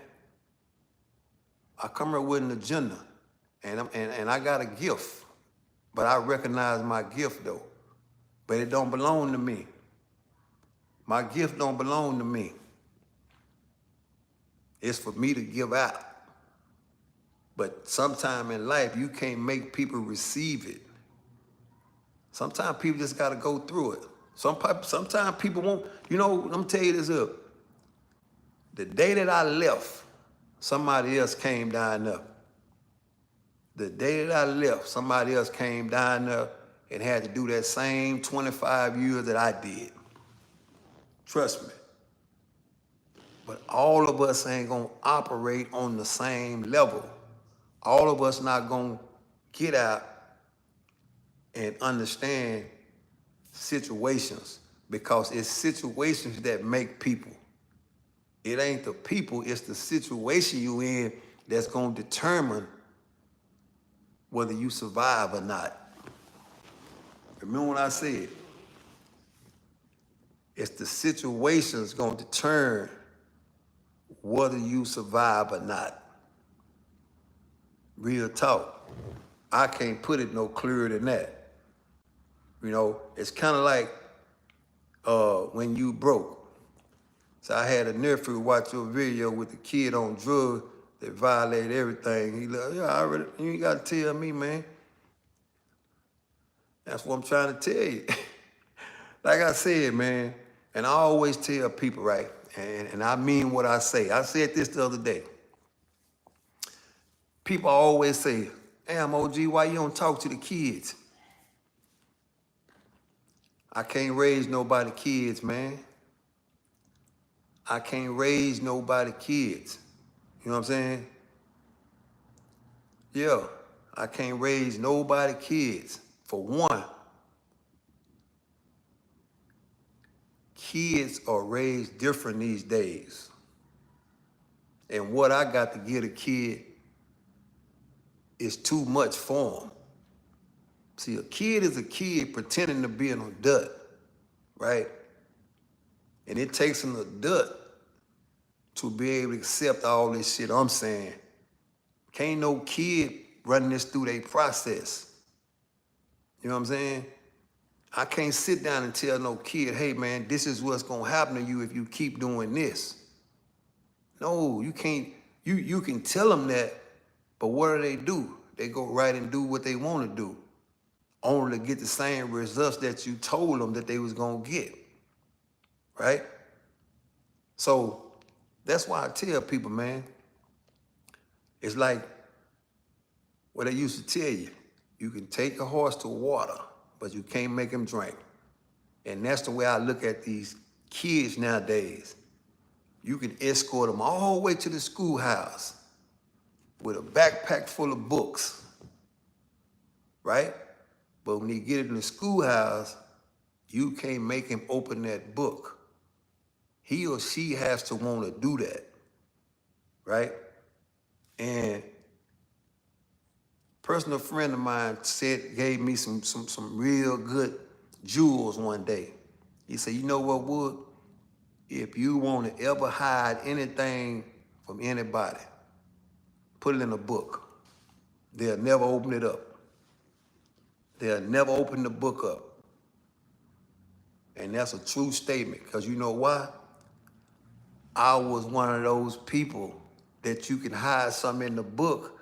I come here with an agenda, and I got a gift, but I recognize my gift though. But it don't belong to me. My gift don't belong to me. It's for me to give out. But sometime in life, you can't make people receive it. Sometimes people just gotta go through it. Sometimes people won't, let me tell you this up. The day that I left, somebody else came down there. The day that I left, somebody else came down there and had to do that same 25 years that I did. Trust me. But all of us ain't gonna operate on the same level. All of us not gonna get out and understand situations, because it's situations that make people. It ain't the people, it's the situation you in that's gonna determine whether you survive or not. Remember what I said? It's the situation's gonna determine whether you survive or not. Real talk. I can't put it no clearer than that. It's kind of like when you broke. So I had a nephew watch your video with the kid on drugs that violated everything. He like, yeah, you ain't got to tell me, man. That's what I'm trying to tell you. Like I said, man, and I always tell people, right, and I mean what I say. I said this the other day. People always say, damn, OG, why you don't talk to the kids? I can't raise nobody kids, man. I can't raise nobody kids. You know what I'm saying? Yeah, I can't raise nobody kids. For one, kids are raised different these days. And what I got to give a kid is too much for them. See, a kid is a kid pretending to be an adult, right? And it takes an adult to be able to accept all this shit I'm saying. Can't no kid running this through their process. You know what I'm saying? I can't sit down and tell no kid, hey man, this is what's gonna happen to you if you keep doing this. No, you can't. You can tell them that, but what do? They go right and do what they want to do, only to get the same results that you told them that they was gonna get, right? So that's why I tell people, man, it's like what I used to tell you. You can take a horse to water, but you can't make him drink. And that's the way I look at these kids nowadays. You can escort them all the way to the schoolhouse with a backpack full of books, right? But when you get in the schoolhouse, you can't make him open that book. He or she has to want to do that, right? And a personal friend of mine gave me some real good jewels one day. He said, you know what, Wood? If you want to ever hide anything from anybody, put it in a book. They'll never open it up. They'll never open the book up. And that's a true statement, because you know why? I was one of those people that you can hide something in the book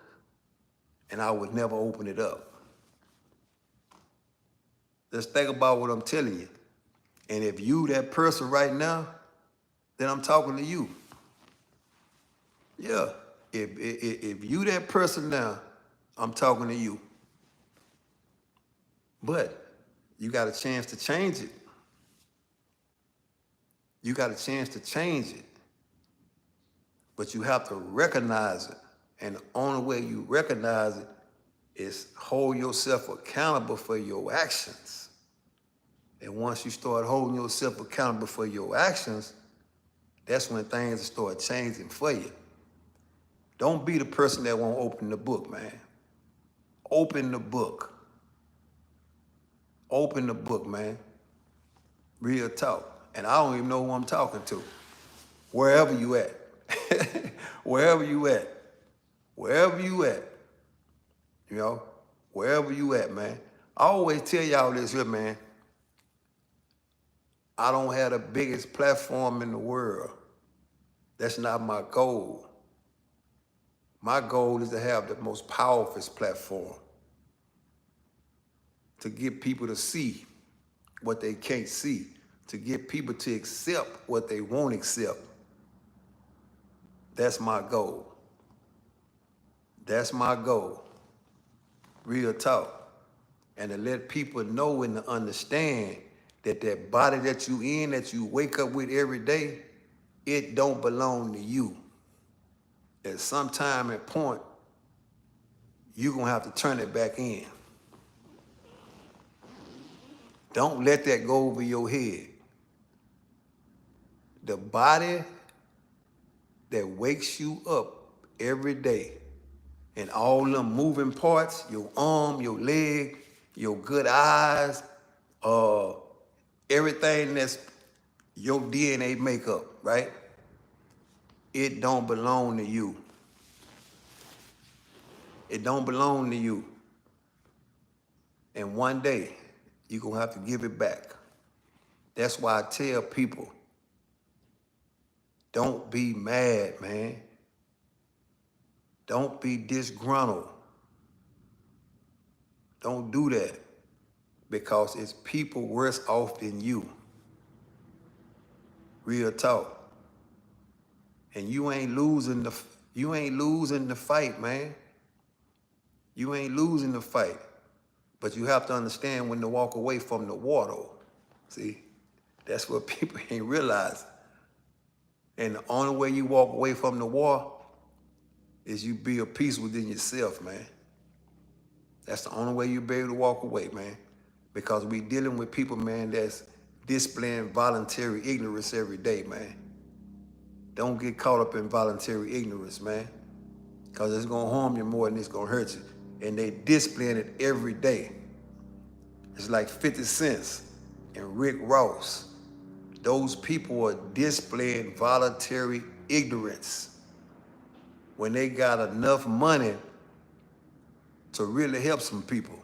and I would never open it up. Just think about what I'm telling you. And if you that person right now, then I'm talking to you. Yeah, if you that person now, I'm talking to you. But you got a chance to change it. You got a chance to change it. But you have to recognize it. And the only way you recognize it is hold yourself accountable for your actions. And once you start holding yourself accountable for your actions, that's when things start changing for you. Don't be the person that won't open the book, man. Open the book. Open the book, man. Real talk. And I don't even know who I'm talking to. Wherever you at. Wherever you at. Wherever you at. You know, wherever you at, man. I always tell y'all this here, man. I don't have the biggest platform in the world. That's not my goal. My goal is to have the most powerful platform. To get people to see what they can't see. To get people to accept what they won't accept. That's my goal. That's my goal. Real talk. And to let people know and to understand that that body that you in, that you wake up with every day, it don't belong to you. At some time and point, you're gonna have to turn it back in. Don't let that go over your head. The body that wakes you up every day and all them moving parts, your arm, your leg, your good eyes, everything that's your DNA makeup, right? It don't belong to you. It don't belong to you. And one day, you're gonna have to give it back. That's why I tell people, don't be mad, man. Don't be disgruntled. Don't do that, because it's people worse off than you. Real talk. And you ain't losing the fight, man. You ain't losing the fight. But you have to understand when to walk away from the war, though. See, that's what people ain't realizing. And the only way you walk away from the war is you be at peace within yourself, man. That's the only way you'll be able to walk away, man. Because we dealing with people, man, that's displaying voluntary ignorance every day, man. Don't get caught up in voluntary ignorance, man. Because it's going to harm you more than it's going to hurt you. And they displaying it every day. It's like 50 Cent and Rick Ross. Those people are displaying voluntary ignorance when they got enough money to really help some people.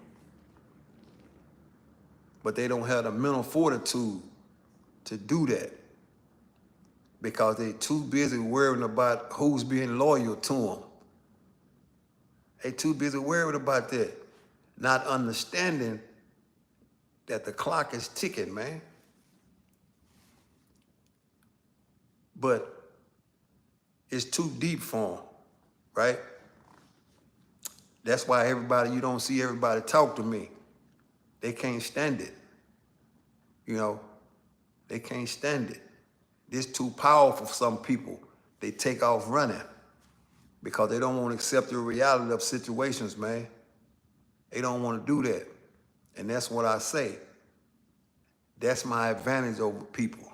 But they don't have the mental fortitude to do that because they too busy worrying about who's being loyal to them. They too busy worried about that, not understanding that the clock is ticking, man. But it's too deep for them, right? That's why you don't see everybody talk to me. They can't stand it. You know, they can't stand it. This too powerful for some people. They take off running because they don't want to accept the reality of situations, man. They don't want to do that. And that's what I say. That's my advantage over people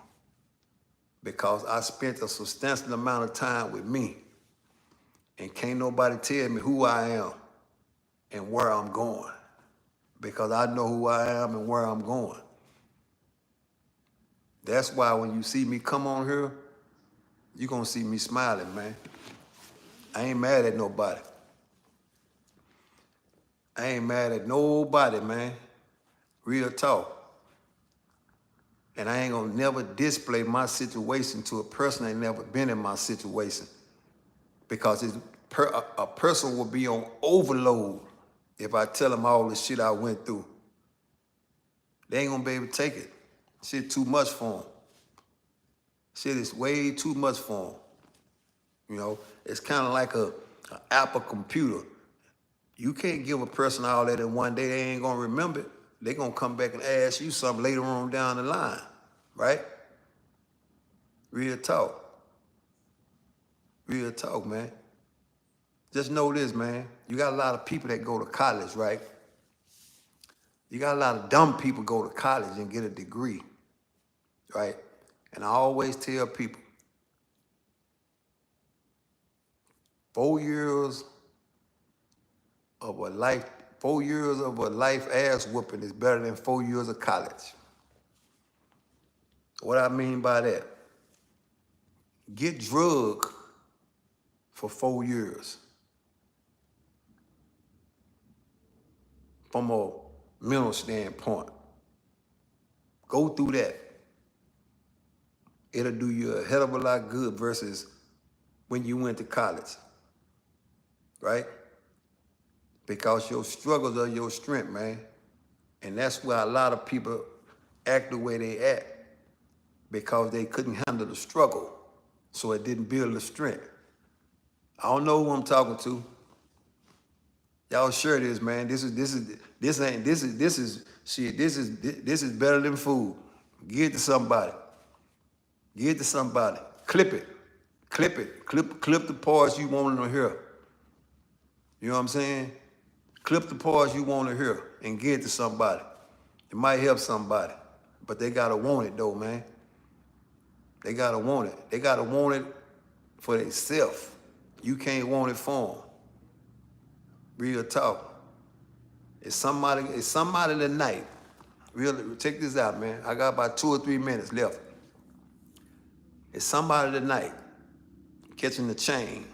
because I spent a substantial amount of time with me and can't nobody tell me who I am and where I'm going because I know who I am and where I'm going. That's why when you see me come on here, you're going to see me smiling, man. I ain't mad at nobody. I ain't mad at nobody, man. Real talk. And I ain't going to never display my situation to a person that ain't never been in my situation because it's a person will be on overload if I tell them all the shit I went through. They ain't gonna be able to take it. Shit too much for them. Shit is way too much for them. You know, it's kind of like a Apple computer. You can't give a person all that in one day. They ain't gonna remember it. They gonna come back and ask you something later on down the line, right? Real talk. Real talk, man. Just know this, man. You got a lot of people that go to college, right? You got a lot of dumb people go to college and get a degree, right? And I always tell people, 4 years of a life, 4 years of a life ass whooping is better than 4 years of college. What I mean by that? Get drugged for 4 years. From a mental standpoint. Go through that. It'll do you a hell of a lot good versus when you went to college, right? Because your struggles are your strength, man. And that's why a lot of people act the way they act, because they couldn't handle the struggle, so it didn't build the strength. I don't know who I'm talking to. Y'all sure it is, man. This is better than food. Give it to somebody. Give it to somebody. Clip it. Clip it. Clip the parts you want to hear. You know what I'm saying? Clip the parts you want to hear and give it to somebody. It might help somebody, but they gotta want it though, man. They gotta want it. They gotta want it for themselves. You can't want it for them. Real talk. It's somebody tonight. Real, check this out, man. I got about 2 or 3 minutes left. It's somebody tonight catching the chain.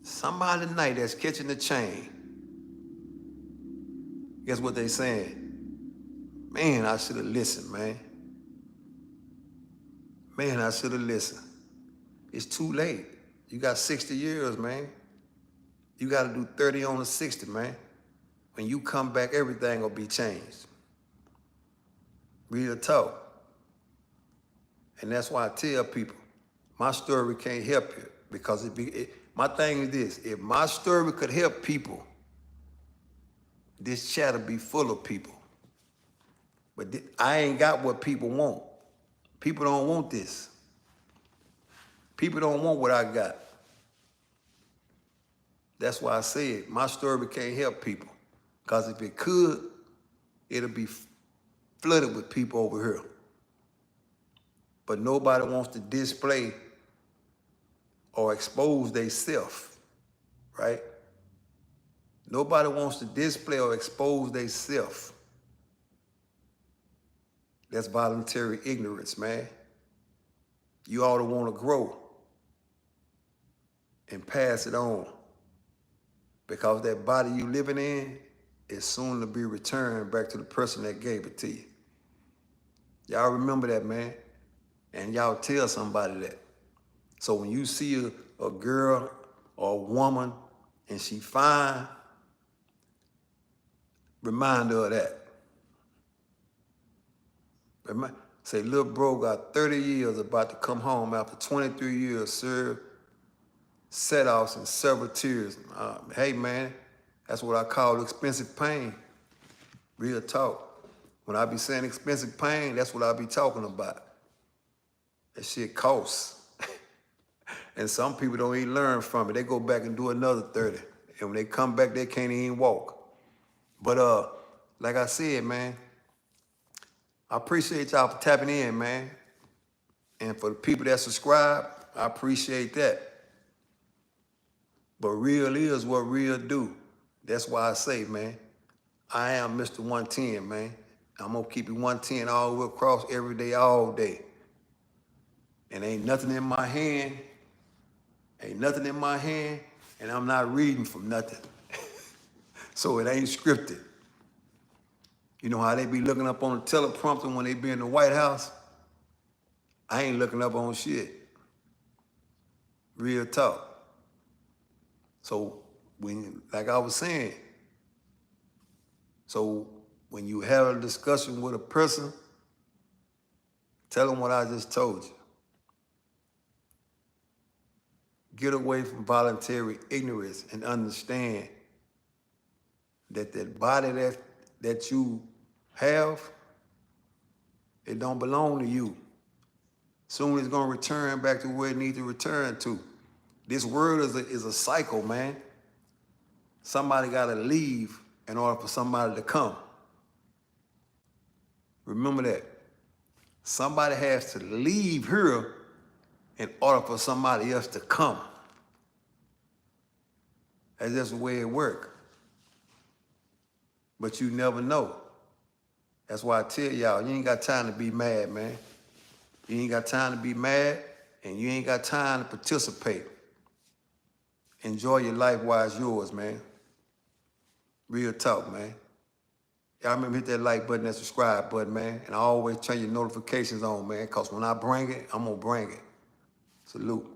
Somebody tonight that's catching the chain. Guess what they saying? Man, I should have listened, man. Man, I should have listened. It's too late. You got 60 years, man. You got to do 30 on the 60, man. When you come back, everything will be changed. Real talk. And that's why I tell people, my story can't help you, because my thing is this: if my story could help people, this chat will be full of people. But I ain't got what people want. People don't want this. People don't want what I got. That's why I said my story can't help people. Because if it could, it'll be flooded with people over here. But nobody wants to display or expose themselves, right? Nobody wants to display or expose themselves. That's voluntary ignorance, man. You ought to want to grow and pass it on, because that body you living in is soon to be returned back to the person that gave it to you. Y'all remember that, man. And y'all tell somebody that. So when you see a girl or a woman and she fine, remind her of that. Say, little bro got 30 years about to come home after 23 years served, set-offs, and several tears. Hey, man, that's what I call expensive pain. Real talk. When I be saying expensive pain, that's what I be talking about. That shit costs. And some people don't even learn from it. They go back and do another 30. And when they come back, they can't even walk. But like I said, man, I appreciate y'all for tapping in, man. And for the people that subscribe, I appreciate that. But real is what real do. That's why I say, man, I am Mr. 110, man. I'm going to keep it 110 all the way across every day, all day. And ain't nothing in my hand. Ain't nothing in my hand, and I'm not reading from nothing. So it ain't scripted. You know how they be looking up on the teleprompter when they be in the White House? I ain't looking up on shit. Real talk. So like I was saying, so when you have a discussion with a person, tell them what I just told you. Get away from voluntary ignorance and understand that body that you have, it don't belong to you. Soon it's gonna return back to where it needs to return to. This world is a cycle, man. Somebody gotta leave in order for somebody to come. Remember that. Somebody has to leave here in order for somebody else to come. That's just the way it works. But you never know. That's why I tell y'all, you ain't got time to be mad, man. You ain't got time to be mad, and you ain't got time to participate. Enjoy your life while it's yours, man. Real talk, man. Y'all remember hit that like button, that subscribe button, man. And always turn your notifications on, man, because when I bring it, I'm going to bring it. Salute.